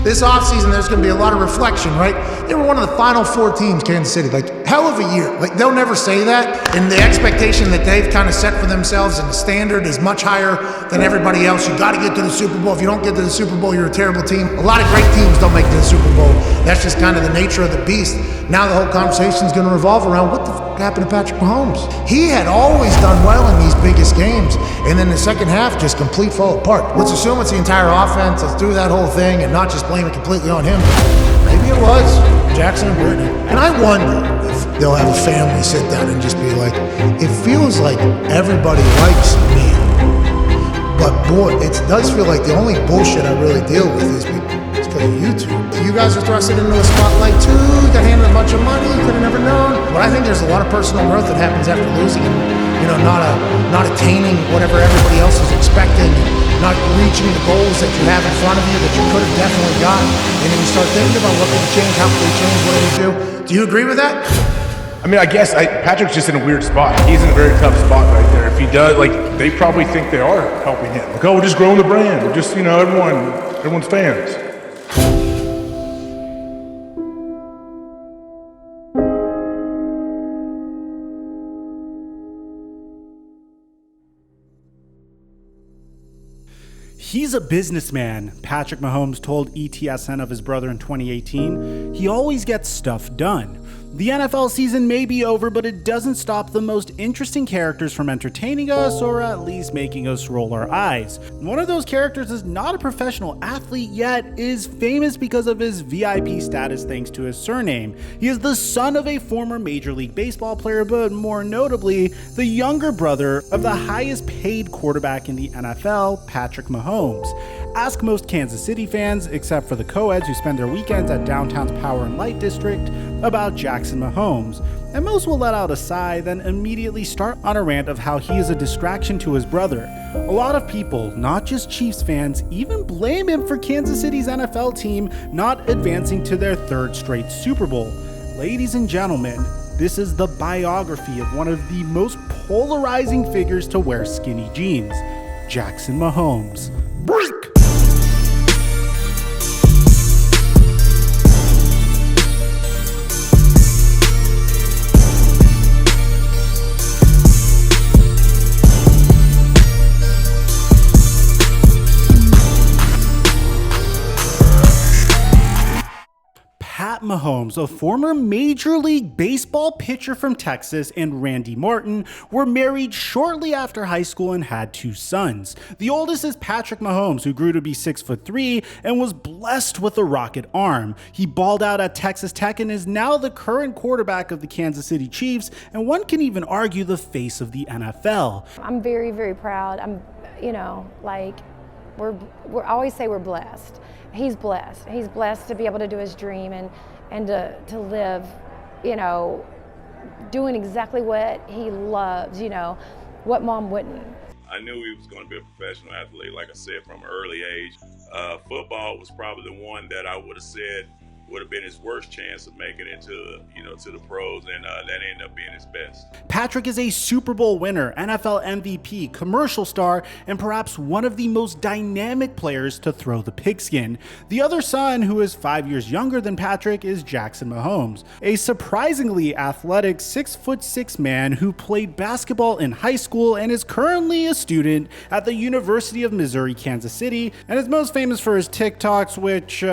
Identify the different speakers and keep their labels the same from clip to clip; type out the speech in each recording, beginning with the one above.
Speaker 1: This offseason, there's going to be a lot of reflection, right? They were one of the final 4 teams, Kansas City. Like, hell of a year. Like, they'll never say that. And the expectation that they've kind of set for themselves and the standard is much higher than everybody else. You got to get to the Super Bowl. If you don't get to the Super Bowl, you're a terrible team. A lot of great teams don't make it to the Super Bowl. That's just kind of the nature of the beast. Now the whole conversation is going to revolve around what the happened to Patrick Mahomes. He had always done well in these biggest games, and then the second half just complete fall apart. Let's assume it's the entire offense. Let's do that whole thing and not just blame it completely on him. Maybe it was Jackson and Brittany. And I wonder if they'll have a family sit down and just be like, it feels like everybody likes me, but boy, it does feel like the only bullshit I really deal with is because of YouTube. You guys are thrusted into a spotlight too. You got handed a bunch of money. You could have never known. But I think there's a lot of personal growth that happens after losing, and not attaining whatever everybody else is expecting, not reaching the goals that you have in front of you that you could have definitely got. And then you start thinking about what could you change, how could you change, what do you do? Do you agree with that?
Speaker 2: I mean, I guess Patrick's just in a weird spot. He's in a very tough spot right there. If he does, they probably think they are helping him. Like, oh, we're just growing the brand. We're just, everyone's fans.
Speaker 3: He's a businessman, Patrick Mahomes told ETSN of his brother in 2018. He always gets stuff done. The NFL season may be over, but it doesn't stop the most interesting characters from entertaining us, or at least making us roll our eyes. One of those characters is not a professional athlete, yet is famous because of his VIP status thanks to his surname. He is the son of a former Major League Baseball player, but more notably, the younger brother of the highest paid quarterback in the NFL, Patrick Mahomes. Ask most Kansas City fans, except for the co-eds who spend their weekends at downtown's Power and Light District, about Jackson Mahomes, and most will let out a sigh, then immediately start on a rant of how he is a distraction to his brother. A lot of people, not just Chiefs fans, even blame him for Kansas City's NFL team not advancing to their 3rd straight Super Bowl. Ladies and gentlemen, this is the biography of one of the most polarizing figures to wear skinny jeans, Jackson Mahomes. Break! Mahomes, a former Major League Baseball pitcher from Texas, and Randy Martin were married shortly after high school and had 2 sons. The oldest is Patrick Mahomes, who grew to be 6'3" and was blessed with a rocket arm. He balled out at Texas Tech and is now the current quarterback of the Kansas City Chiefs, and one can even argue the face of the NFL.
Speaker 4: I'm very, very proud. I always say we're blessed. He's blessed. He's blessed to be able to do his dream and to live, doing exactly what he loves, what mom wouldn't.
Speaker 5: I knew he was going to be a professional athlete, like I said, from an early age. Football was probably the one that I would have said would have been his worst chance of making it to the pros, and that ended up being his best.
Speaker 3: Patrick is a Super Bowl winner, NFL MVP, commercial star, and perhaps one of the most dynamic players to throw the pigskin. The other son, who is 5 years younger than Patrick, is Jackson Mahomes, a surprisingly athletic 6'6" man who played basketball in high school and is currently a student at the University of Missouri, Kansas City, and is most famous for his TikToks, which,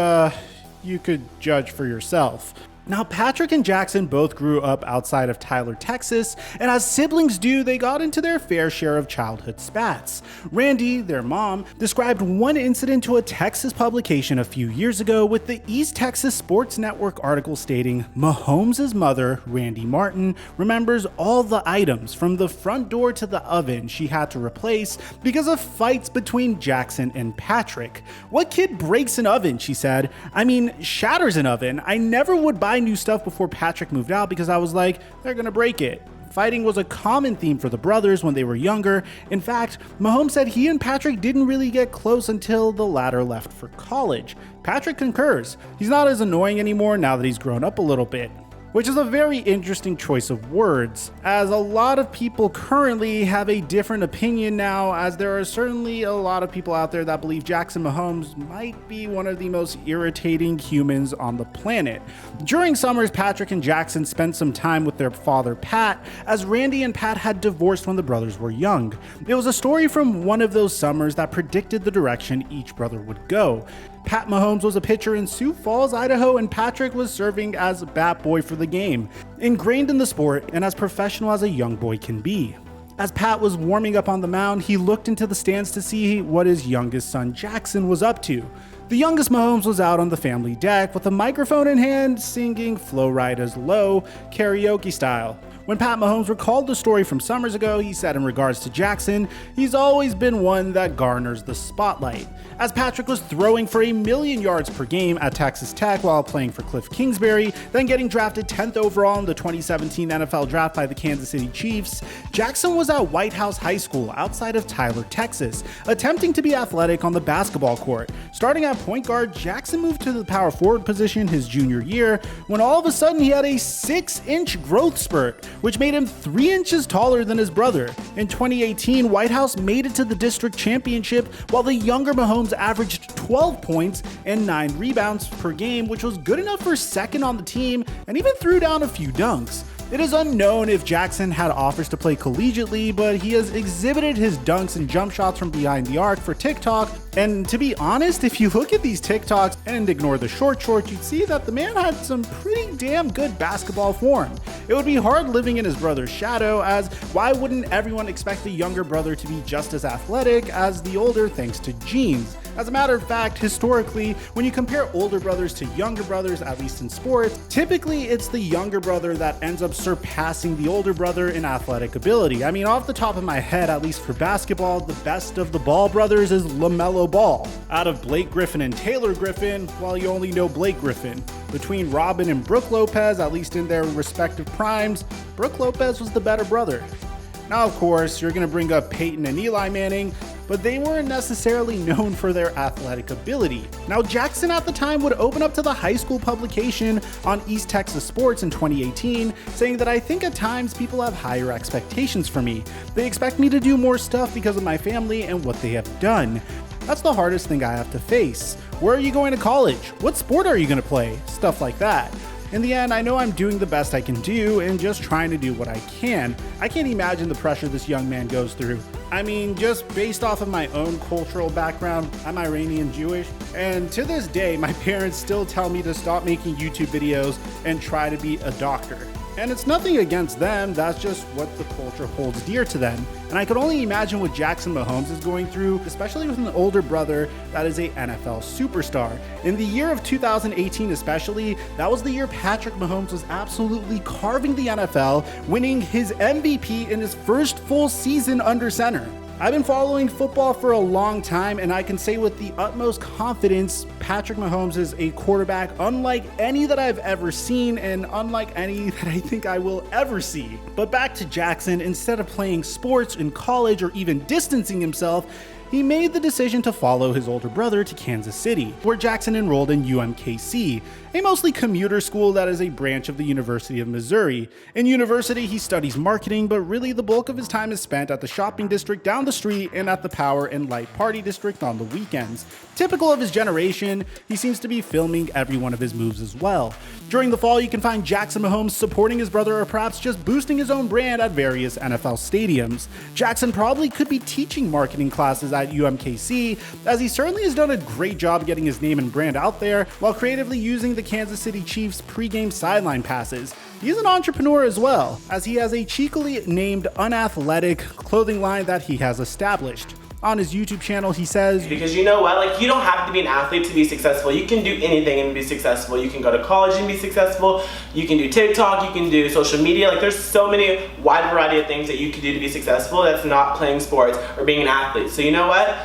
Speaker 3: you could judge for yourself. Now, Patrick and Jackson both grew up outside of Tyler, Texas, and as siblings do, they got into their fair share of childhood spats. Randy, their mom, described one incident to a Texas publication a few years ago, with the East Texas Sports Network article stating Mahomes' mother, Randy Martin, remembers all the items from the front door to the oven she had to replace because of fights between Jackson and Patrick. "What kid breaks an oven?" she said. "I mean, shatters an oven. I never would buy new stuff before Patrick moved out because I was like, they're gonna break it." Fighting was a common theme for the brothers when they were younger. In fact, Mahomes said he and Patrick didn't really get close until the latter left for college. Patrick concurs. He's not as annoying anymore now that he's grown up a little bit. which is a very interesting choice of words, as a lot of people currently have a different opinion now, as there are certainly a lot of people out there that believe Jackson Mahomes might be one of the most irritating humans on the planet. During summers, Patrick and Jackson spent some time with their father Pat, as Randy and Pat had divorced when the brothers were young. It was a story from one of those summers that predicted the direction each brother would go. Pat Mahomes was a pitcher in Sioux Falls, Idaho, and Patrick was serving as bat boy for the game, ingrained in the sport and as professional as a young boy can be. As Pat was warming up on the mound, he looked into the stands to see what his youngest son Jackson was up to. The youngest Mahomes was out on the family deck with a microphone in hand, singing Flo Rida's Low karaoke style. When Pat Mahomes recalled the story from summers ago, he said in regards to Jackson, he's always been one that garners the spotlight. As Patrick was throwing for 1,000,000 yards per game at Texas Tech while playing for Cliff Kingsbury, then getting drafted 10th overall in the 2017 NFL Draft by the Kansas City Chiefs, Jackson was at White House High School outside of Tyler, Texas, attempting to be athletic on the basketball court. Starting at point guard, Jackson moved to the power forward position his junior year, when all of a sudden he had a 6-inch growth spurt, which made him 3 inches taller than his brother. In 2018, White House made it to the district championship, while the younger Mahomes averaged 12 points and 9 rebounds per game, which was good enough for second on the team, and even threw down a few dunks. It is unknown if Jackson had offers to play collegiately, but he has exhibited his dunks and jump shots from behind the arc for TikTok, and to be honest, if you look at these TikToks and ignore the short, you'd see that the man had some pretty damn good basketball form. It would be hard living in his brother's shadow, as why wouldn't everyone expect the younger brother to be just as athletic as the older thanks to genes? As a matter of fact, historically, when you compare older brothers to younger brothers, at least in sports, typically it's the younger brother that ends up surpassing the older brother in athletic ability. I mean, off the top of my head, at least for basketball, the best of the Ball brothers is LaMelo Ball. Out of Blake Griffin and Taylor Griffin, well, you only know Blake Griffin. Between Robin and Brooke Lopez, at least in their respective primes, Brooke Lopez was the better brother. Now, of course, you're going to bring up Peyton and Eli Manning, but they weren't necessarily known for their athletic ability. Now, Jackson at the time would open up to the high school publication on East Texas Sports in 2018, saying that I think at times people have higher expectations for me. They expect me to do more stuff because of my family and what they have done. That's the hardest thing I have to face. Where are you going to college? What sport are you going to play? Stuff like that. In the end, I know I'm doing the best I can do and just trying to do what I can. I can't imagine the pressure this young man goes through. I mean, just based off of my own cultural background, I'm Iranian Jewish, and to this day, my parents still tell me to stop making YouTube videos and try to be a doctor. And it's nothing against them, that's just what the culture holds dear to them. And I could only imagine what Jackson Mahomes is going through, especially with an older brother that is a NFL superstar. In the year of 2018 especially, that was the year Patrick Mahomes was absolutely carving the NFL, winning his MVP in his first full season under center. I've been following football for a long time, and I can say with the utmost confidence, Patrick Mahomes is a quarterback unlike any that I've ever seen and unlike any that I think I will ever see. But back to Jackson, instead of playing sports in college or even distancing himself, he made the decision to follow his older brother to Kansas City, where Jackson enrolled in UMKC, a mostly commuter school that is a branch of the University of Missouri. In university, he studies marketing, but really the bulk of his time is spent at the shopping district down the street and at the Power and Light Party district on the weekends. Typical of his generation, he seems to be filming every one of his moves as well. During the fall, you can find Jackson Mahomes supporting his brother or perhaps just boosting his own brand at various NFL stadiums. Jackson probably could be teaching marketing classes at UMKC, as he certainly has done a great job getting his name and brand out there while creatively using the Kansas City Chiefs pregame sideline passes. He's an entrepreneur as well, as he has a cheekily named unathletic clothing line that he has established. On his YouTube channel, he says,
Speaker 6: because you know what, like, you don't have to be an athlete to be successful. You can do anything and be successful. You can go to college and be successful. You can do TikTok, you can do social media. Like, there's so many wide variety of things that you can do to be successful that's not playing sports or being an athlete. So you know what?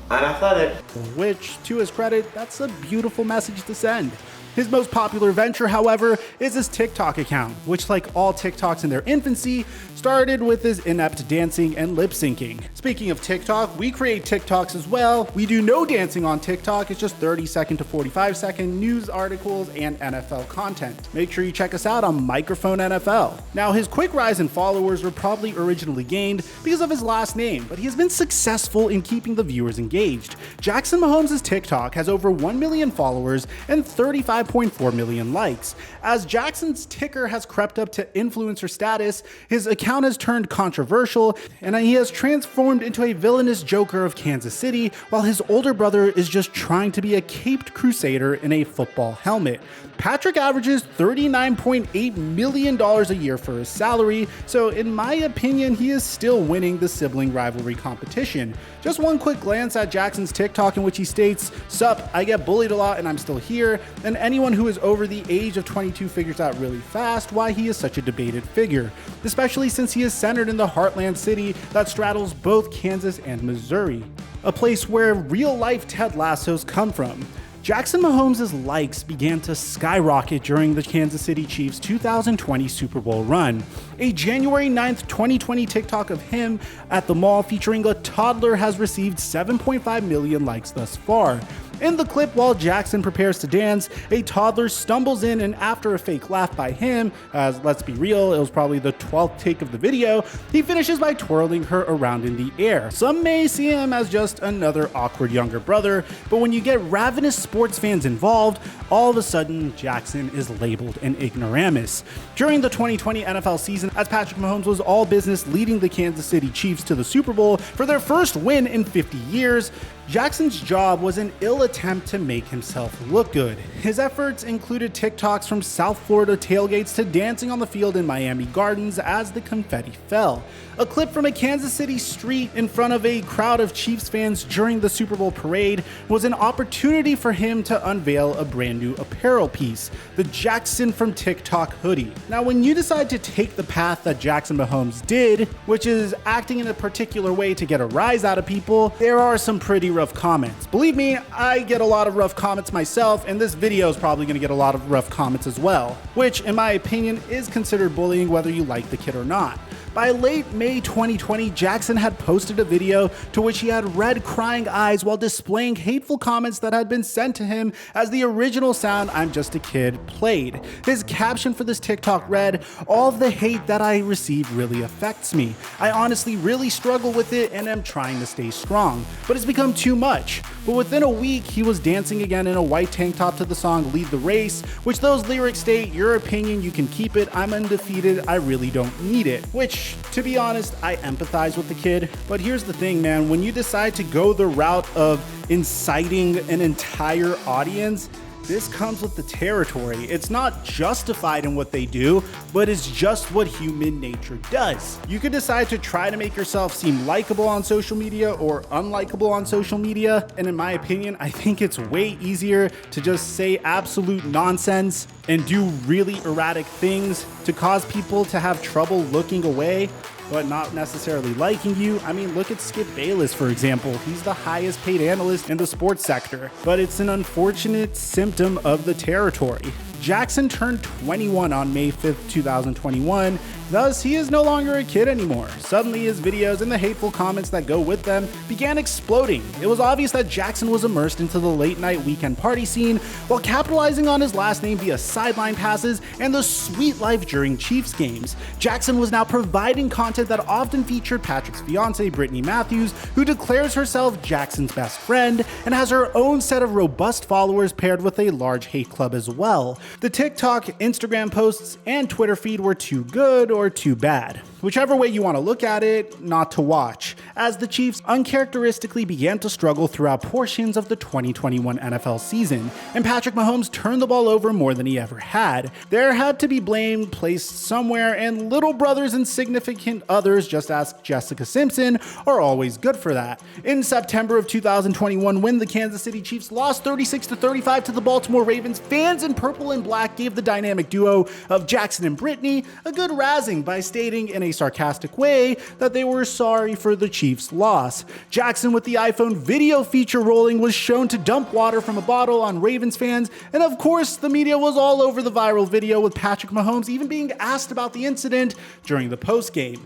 Speaker 6: I'm athletic.
Speaker 3: which, to his credit, that's a beautiful message to send. His most popular venture, however, is his TikTok account, which, like all TikToks in their infancy, started with his inept dancing and lip syncing. Speaking of TikTok, we create TikToks as well. We do no dancing on TikTok. It's just 30-second to 45-second news articles and NFL content. Make sure you check us out on Microphone NFL. Now, his quick rise in followers were probably originally gained because of his last name, but he has been successful in keeping the viewers engaged. Jackson Mahomes' TikTok has over 1 million followers and 35.4 million likes. As Jackson's ticker has crept up to influencer status, his account has turned controversial, and he has transformed into a villainous Joker of Kansas City, while his older brother is just trying to be a caped crusader in a football helmet. Patrick averages $39.8 million a year for his salary, so in my opinion, he is still winning the sibling rivalry competition. Just one quick glance at Jackson's TikTok in which he states, "Sup, I get bullied a lot and I'm still here," and anyone who is over the age of 22 figures out really fast why he is such a debated figure, especially since he is centered in the heartland city that straddles both Kansas and Missouri, a place where real-life Ted Lassos come from. Jackson Mahomes' likes began to skyrocket during the Kansas City Chiefs' 2020 Super Bowl run. A January 9th, 2020 TikTok of him at the mall featuring a toddler has received 7.5 million likes thus far. In the clip, while Jackson prepares to dance, a toddler stumbles in, and after a fake laugh by him, as let's be real, it was probably the 12th take of the video, he finishes by twirling her around in the air. Some may see him as just another awkward younger brother, but when you get ravenous sports fans involved, all of a sudden Jackson is labeled an ignoramus. During the 2020 NFL season, as Patrick Mahomes was all business leading the Kansas City Chiefs to the Super Bowl for their first win in 50 years, Jackson's job was an ill attempt to make himself look good. His efforts included TikToks from South Florida tailgates to dancing on the field in Miami Gardens as the confetti fell. A clip from a Kansas City street in front of a crowd of Chiefs fans during the Super Bowl parade was an opportunity for him to unveil a brand new apparel piece, the Jackson from TikTok hoodie. Now, when you decide to take the path that Jackson Mahomes did, which is acting in a particular way to get a rise out of people, there are some pretty rough comments. Believe me, I get a lot of rough comments myself, and this video is probably going to get a lot of rough comments as well, which in my opinion is considered bullying whether you like the kid or not. By late May 2020, Jackson had posted a video to which he had red crying eyes while displaying hateful comments that had been sent to him as the original sound "I'm Just a Kid" played. His caption for this TikTok read, "All of the hate that I receive really affects me. I honestly really struggle with it and am trying to stay strong, but it's become too much." But within a week, he was dancing again in a white tank top to the song "Lead the Race," which those lyrics state, "Your opinion, you can keep it. I'm undefeated. I really don't need it." Which, to be honest, I empathize with the kid. But here's the thing, man. When you decide to go the route of inciting an entire audience, this comes with the territory. It's not justified in what they do, but it's just what human nature does. You could decide to try to make yourself seem likable on social media or unlikable on social media, and in my opinion, I think it's way easier to just say absolute nonsense and do really erratic things to cause people to have trouble looking away but not necessarily liking you. I mean, look at Skip Bayless, for example. He's the highest paid analyst in the sports sector, but it's an unfortunate symptom of the territory. Jackson turned 21 on May 5th, 2021, thus he is no longer a kid anymore. Suddenly his videos and the hateful comments that go with them began exploding. It was obvious that Jackson was immersed into the late night weekend party scene while capitalizing on his last name via sideline passes and the sweet life during Chiefs games. Jackson was now providing content that often featured Patrick's fiancée Brittany Matthews, who declares herself Jackson's best friend and has her own set of robust followers paired with a large hate club as well. The TikTok, Instagram posts, and Twitter feed were too good or too bad. Whichever way you want to look at it, not to watch, as the Chiefs uncharacteristically began to struggle throughout portions of the 2021 NFL season, and Patrick Mahomes turned the ball over more than he ever had. There had to be blame placed somewhere, and little brothers and significant others, just ask Jessica Simpson, are always good for that. In September of 2021, when the Kansas City Chiefs lost 36-35 to the Baltimore Ravens, fans in purple and black gave the dynamic duo of Jackson and Brittany a good razzing by stating in a a sarcastic way that they were sorry for the Chiefs' loss. Jackson, with the iPhone video feature rolling, was shown to dump water from a bottle on Ravens fans, and of course the media was all over the viral video, with Patrick Mahomes even being asked about the incident during the postgame.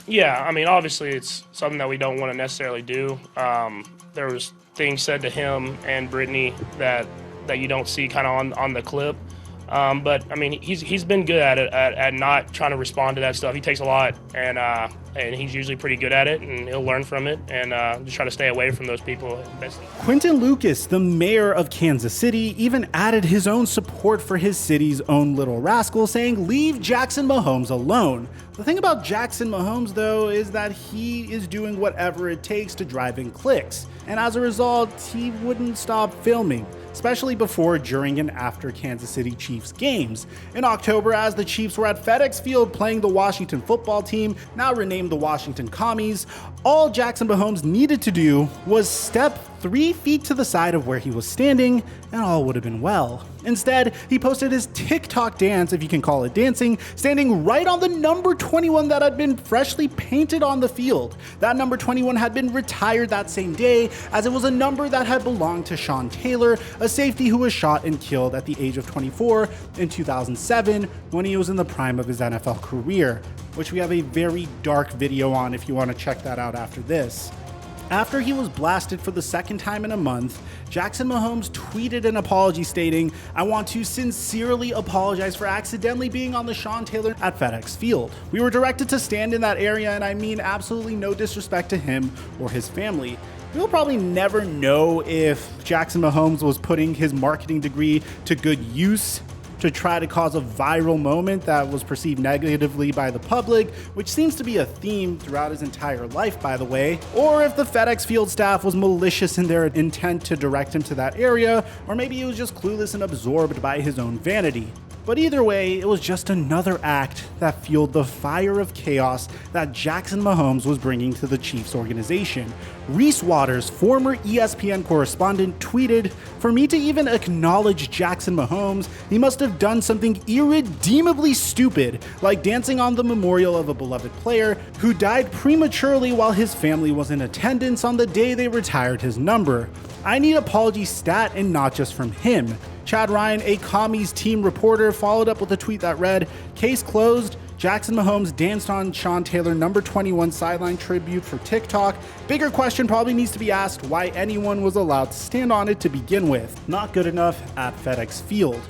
Speaker 7: Yeah, I mean, obviously it's something that we don't want to necessarily do. There was things said to him and Brittany that you don't see kind of on the clip. But I mean, he's been good at it, at not trying to respond to that stuff. He takes a lot, and he's usually pretty good at it, and he'll learn from it, and just try to stay away from those people.
Speaker 3: Quinton Lucas, the mayor of Kansas City, even added his own support for his city's own little rascal, saying, "Leave Jackson Mahomes alone." The thing about Jackson Mahomes, though, is that he is doing whatever it takes to drive in clicks, and as a result, he wouldn't stop filming, especially before, during, and after Kansas City Chiefs games. In October, as the Chiefs were at FedEx Field playing the Washington football team, now renamed the Washington Commies, all Jackson Mahomes needed to do was step 3 feet to the side of where he was standing, and all would have been well. Instead, he posted his TikTok dance, if you can call it dancing, standing right on the number 21 that had been freshly painted on the field. That number 21 had been retired that same day, as it was a number that had belonged to Sean Taylor, a safety who was shot and killed at the age of 24 in 2007 when he was in the prime of his NFL career, which we have a very dark video on if you want to check that out after this. After he was blasted for the second time in a month, Jackson Mahomes tweeted an apology stating, "I want to sincerely apologize for accidentally being on the Sean Taylor at FedEx Field. We were directed to stand in that area, and I mean absolutely no disrespect to him or his family." We'll probably never know if Jackson Mahomes was putting his marketing degree to good use to try to cause a viral moment that was perceived negatively by the public, which seems to be a theme throughout his entire life, by the way, or if the FedEx Field staff was malicious in their intent to direct him to that area, or maybe he was just clueless and absorbed by his own vanity. But either way, it was just another act that fueled the fire of chaos that Jackson Mahomes was bringing to the Chiefs organization. Reese Waters, former ESPN correspondent, tweeted, "For me to even acknowledge Jackson Mahomes, he must have done something irredeemably stupid, like dancing on the memorial of a beloved player who died prematurely while his family was in attendance on the day they retired his number. I need apology stat and not just from him." Chad Ryan, a Commies team reporter, followed up with a tweet that read, "Case closed. Jackson Mahomes danced on Sean Taylor number 21 sideline tribute for TikTok. Bigger question probably needs to be asked why anyone was allowed to stand on it to begin with. Not good enough at FedEx Field."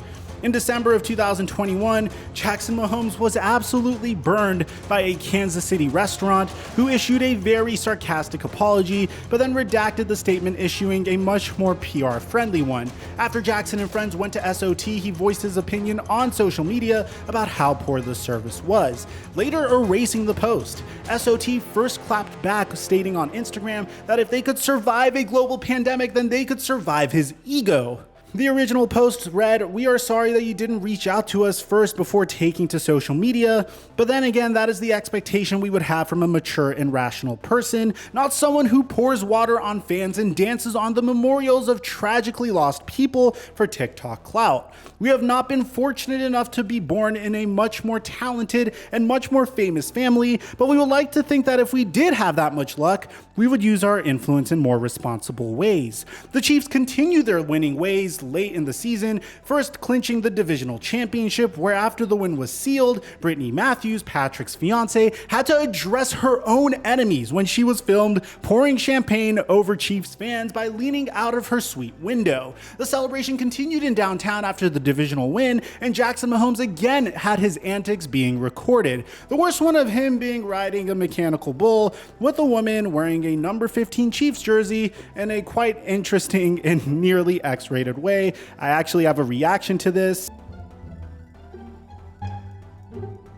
Speaker 3: In December of 2021, Jackson Mahomes was absolutely burned by a Kansas City restaurant who issued a very sarcastic apology, but then redacted the statement, issuing a much more PR-friendly one. After Jackson and friends went to SOT, he voiced his opinion on social media about how poor the service was, later erasing the post. SOT first clapped back, stating on Instagram that if they could survive a global pandemic, then they could survive his ego. The original post read, "We are sorry that you didn't reach out to us first before taking to social media, but then again, that is the expectation we would have from a mature and rational person, not someone who pours water on fans and dances on the memorials of tragically lost people for TikTok clout. We have not been fortunate enough to be born in a much more talented and much more famous family, but we would like to think that if we did have that much luck, we would use our influence in more responsible ways." The Chiefs continue their winning ways late in the season, first clinching the divisional championship, where after the win was sealed, Brittany Matthews, Patrick's fiance, had to address her own enemies when she was filmed pouring champagne over Chiefs fans by leaning out of her suite window. The celebration continued in downtown after the divisional win, and Jackson Mahomes again had his antics being recorded. The worst one of him being riding a mechanical bull with a woman wearing a number 15 Chiefs jersey in a quite interesting and nearly X-rated way. I actually have a reaction to this.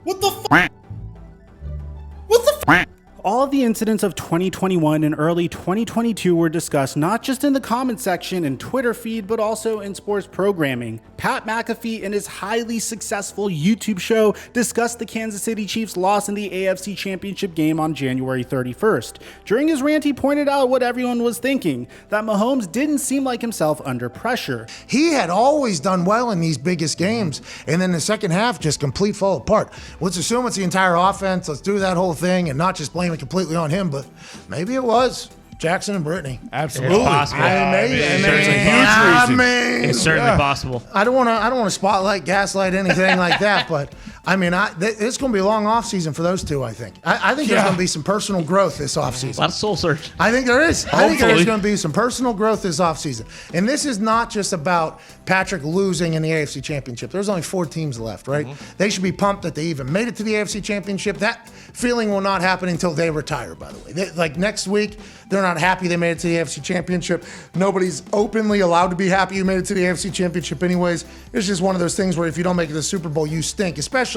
Speaker 3: What the f? What the f? All of the incidents of 2021 and early 2022 were discussed not just in the comment section and Twitter feed, but also in sports programming. Pat McAfee, in his highly successful YouTube show, discussed the Kansas City Chiefs' loss in the AFC Championship game on January 31st. During his rant, he pointed out what everyone was thinking, that Mahomes didn't seem like himself under pressure.
Speaker 1: He had always done well in these biggest games, and then the second half just complete fall apart. Let's assume it's the entire offense. Let's do that whole thing and not just blame it completely on him, but maybe it was Jackson and Brittany.
Speaker 2: Absolutely.
Speaker 8: It's possible. It's certainly possible.
Speaker 1: I don't want to spotlight, gaslight, anything like that, but I mean, it's going to be a long offseason for those two, I think. I think there's going to be some personal growth this offseason.
Speaker 8: A lot of soul search.
Speaker 1: I think there is. I think there's
Speaker 8: Hopefully.
Speaker 1: going to be some personal growth this offseason. And this is not just about Patrick losing in the AFC Championship. There's only 4 teams left, right? They should be pumped that they even made it to the AFC Championship. That feeling will not happen until they retire, by the way. Like next week, they're not happy they made it to the AFC Championship. Nobody's openly allowed to be happy you made it to the AFC Championship anyways. It's just one of those things where if you don't make it to the Super Bowl, you stink, especially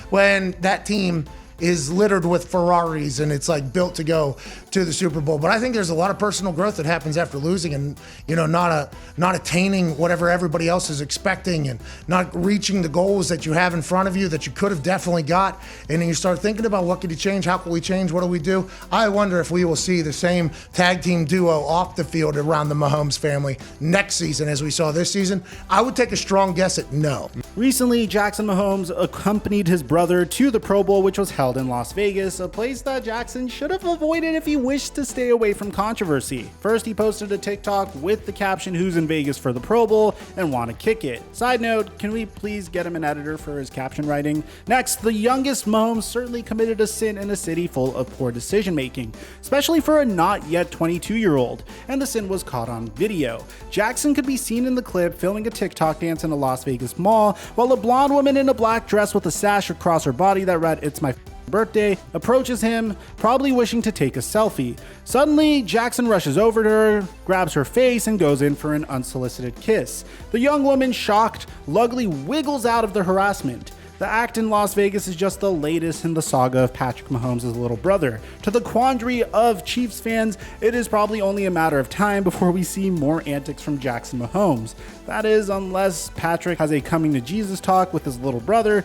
Speaker 1: when that team is littered with Ferraris and it's like built to go to the Super Bowl. But I think there's a lot of personal growth that happens after losing and, you know, not attaining whatever everybody else is expecting and not reaching the goals that you have in front of you that you could have definitely got. And then you start thinking about what could you change? How can we change? What do we do? I wonder if we will see the same tag team duo off the field around the Mahomes family next season as we saw this season. I would take a strong guess at no.
Speaker 3: Recently, Jackson Mahomes accompanied his brother to the Pro Bowl, which was held in Las Vegas, a place that Jackson should have avoided if he wished to stay away from controversy. First, he posted a TikTok with the caption, "Who's in Vegas for the Pro Bowl and want to kick it?" Side note, can we please get him an editor for his caption writing? Next, the youngest Mahomes certainly committed a sin in a city full of poor decision making, especially for a not yet 22-year-old, and the sin was caught on video. Jackson could be seen in the clip filming a TikTok dance in a Las Vegas mall, while a blonde woman in a black dress with a sash across her body that read, "It's my birthday," approaches him, probably wishing to take a selfie. Suddenly, Jackson rushes over to her, grabs her face, and goes in for an unsolicited kiss. The young woman, shocked, luckily wiggles out of the harassment. The act in Las Vegas is just the latest in the saga of Patrick Mahomes' little brother. To the quandary of Chiefs fans, it is probably only a matter of time before we see more antics from Jackson Mahomes. That is, unless Patrick has a coming to Jesus talk with his little brother